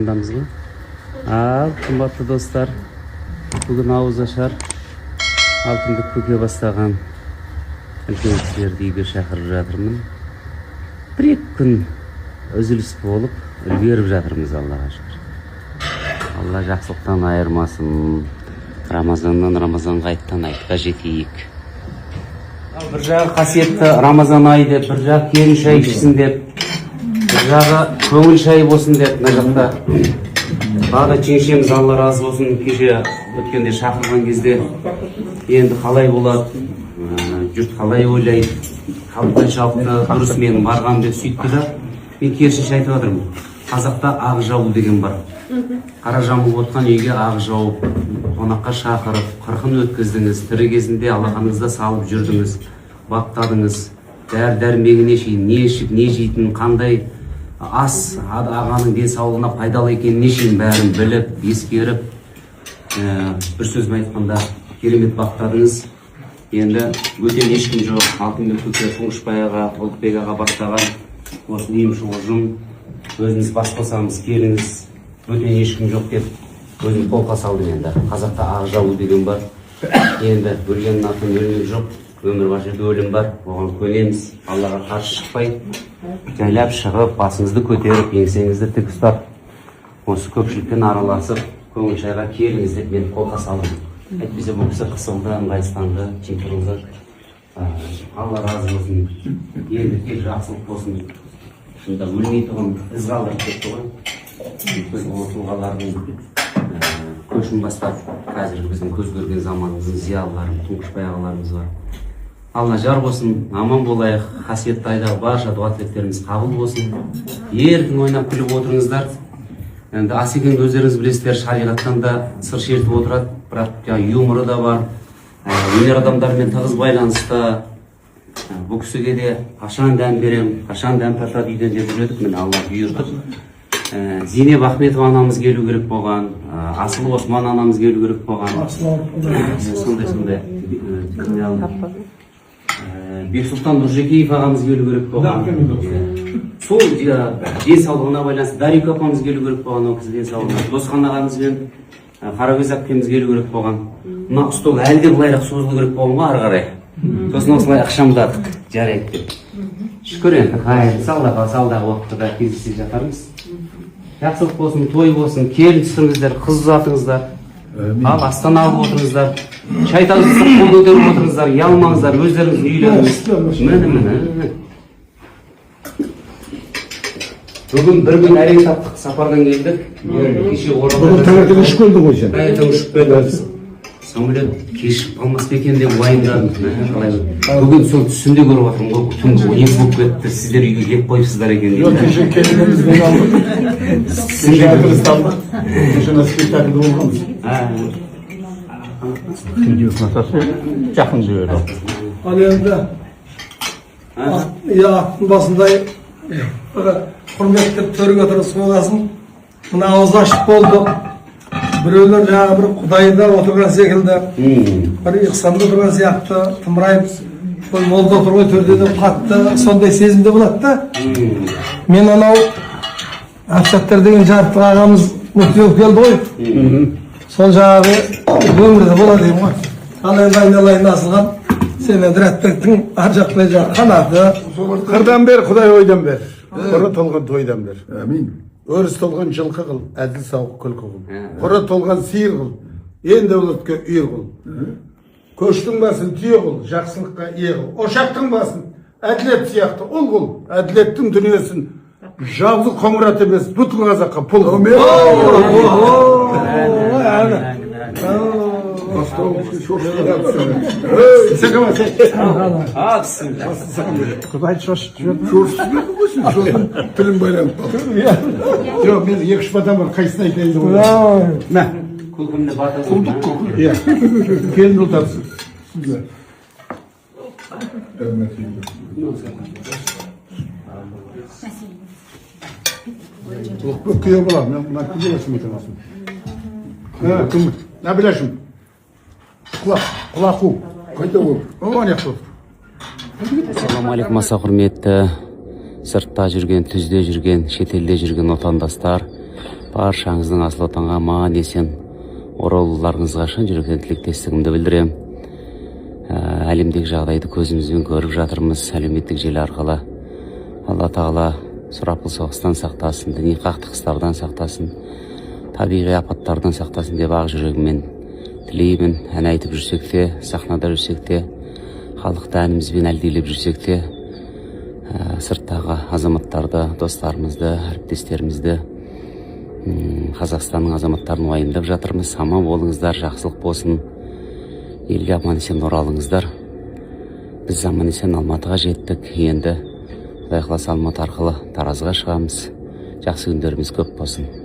Al, qimmatli do'stlar, bugun auuz ashar алтынды көке бастаған үлкен кісілерді үйге шақырып жатырмын. Бір-екі күн үзіліс болып үлгеріп жатырмыз, Аллаға шүкір. Алла жақсылықтан айырмасын. Рамазаннан Рамазанға айттан айтқа жетейік. Бір жағы қасиетті Рамазан айы деп, бір жағы келін шай ішсін деп, бір жағы көңіл шай болсын деп, мына жақта Бағда жеңшеміз Алла разы болсын, кеше өткенде шақырған кезде енді қалай болады, жұрт қалай ойлайды, қалай шалықты дұрыс менің барғам деп сөйтті да, мен керісінше айтып жатырмын. Қазақта ақ жау деген бар. Қара жамылып отқан үйге ақ жауып, қонаққа шақырып, қырқын өткіздіңіз, тірі кезінде алақаныңызда салып жүрдіңіз, баптадыңыз, дәрмегіне шейін не ішіп, не жейтін, қандай ас ағаның денсаулығына пайдалы екеніне шейін бәрін біліп, ескеріп, бір сөзбен айтқанда керемет баптадыңыз. Енді бөтен ешкім жоқ. Алтынбек көке, Тұңғышбай аға, Ұлықбек аға бастаған осы ұйымшыл ұжым, өзіңіз бас қосамыз, келіңіз, бөтен ешкім жоқ деп өзім қолқа салдым. Енді қазақта ақ жау деген бар. Енді өлгеннің артынан өлмек жоқ, өмір бар жерде өлім бар, оған көнеміз. Аллаға қарсы шықпай, жайлап шығып, басыңызды көтеріп, еңсеңізді тік ұстап, осы көпшілікпен араласып, көңіл шайға келіңіз деп мен қолқа салдым. Әйтпесе бұл кісі қысылды, ыңғайсызданды, жемтірілді. Алла разы болсын, енді тек жақсылық болсын. Шында өлмейтұғын із қалдырып кетті ғой. Ол тұлғалардың көшін бастап, қазір біздің көз көрген заманымыздың зиялылары, Тұңғышбай ағаларымыз бар. Алла жар болсын, аман болайық, қасиетті айдағы барша дуа тілектеріміз қабыл болсын. Еркін ойнап күліп отырыңыздар. Енді Асекең өздеріңіз білесіздер, шариғаттан да сыр шертіп отырады, бірақ юморы да бар, өнер адамдармен тығыз байланысты. Бұл кісіге де қашан дәм берем, қашан дәм тартады үйден деп жүредік, міне Алла бұйыртып. Зейнеп Ахметова анамыз келу керек болған, Асыл Осман анамыз келу керек болған. Сондай Бексұлтан Нұржекеев ағамыз келу керек болған. Сол денсаулығына байланысты Дарик апамыз келу керек болған, ол кісі денсаулығына. Досхан ағамыз бен Қарагөз әпкеміз келу керек болған. Мына стол әлі де былайырақ созылу керек болған ғой ары қарай. Сосын осылай ықшамдадық, жарайды деп. Шүкір енді, салдағы уақытта да кездесе жатармыз. Жақсылық болсын, той болсын, келін түсіріңіздер, қыз ұзатыңыздар. Ал Астана алып отырыңыздар, шайтаныңызды қол көтеріп отырыңыздар, ұялмаңыздар, өздеріңіз үйлеріңіз. Міне. Бүгін бір күн әрең таптық, сапардан келдік. Кеше оралда таңертең ұшып келді ғой сен. Таңертең ұшып келді. Самолет кешіп қалмас па екен деп уайымдадым. Бүгін сол түсімде көріп жатырмын ғой, түнгі 12 болып кетті, сіздер үйге келіп қойыпсыздар екен дейді. Жоқ, кеше келгеніміз мен алдым. Театрды салдық. Кеше спектакльде болғанбыз. Жақын жібер. Ал енді аттың басындай құрметті төрге тұрысып болғасын, мына ауыз ашып болды. Біреулер жаңағы бір құдайда отырған секілді, бір иқсамда тұрған сияқты, тымырайып, молда тұрған төрдеден қатты, сондай сезімде болады да. Мен анау Әбсаттар деген жарықтық ағамыз мүртеуіп келді ғой. Сол жаңағы өмірде болады деймін ғой. Ал енді айналайын асылған, сен енді Рәтбектің ар жақпай жаңағы қанаты. Қырдан бер, Құдай ойдан бер. Ұры толған тойдан бер. Әмин. Өріс толған жылқы қыл, әділ сауық күлкі қыл. Құры толған сиыр қыл, ен дәулетке үйір қыл. Көштің басын түйе қыл, жақсылыққа ие қыл. Ошақтың басын әділет сияқты ұл қыл, әділеттің дүниесін жауызы қоңырат емес, бүтін қазаққа пұл қыл. Құдай шошып жүрді. Тілім байланып қалды. Жоқ, мен екі-үш бадам бар, қайсыны айтайын деп отырмын. Мә, Күлкімді бата құлдық қоқыр. Келін ұлтарсың. Ұлықпен күйе болады, мен күнде басым етемасым. Кім? Не білешім? Құлақу. Қайда ол? Оған яқты. Ассалаумағалейкум, аса құрметті сыртта жүрген, түзде жүрген, шетелде жүрген отандастар. баршаңыздың асыл отанға аман есен оралуларыңызға шын жүректен тілектестігімді білдіремін. Әлемдегі жағдайды көзімізбен көріп жатырмыз, әлеуметтік желі арқылы. Алла тағала сұрапыл соғыстан сақтасын, діни қақтығыстардан сақтасын, табиғи апаттардан сақтасын деп ақ жүрегіммен тілеймін. Ән айтып жүрсек те, сахнада жүрсек те, халықты әнімізбен әлдилеп жүрсек те, сырттағы азаматтарды, достарымызды, әріптестерімізді, Қазақстанның азаматтарын уайымдап жатырмыз. Аман болыңыздар, жақсылық болсын, елге аман есен оралыңыздар. Біз аман есен Алматыға жеттік. Енді Құдай қаласа Алматы арқылы Таразға шығамыз. Жақсы күндеріміз көп болсын.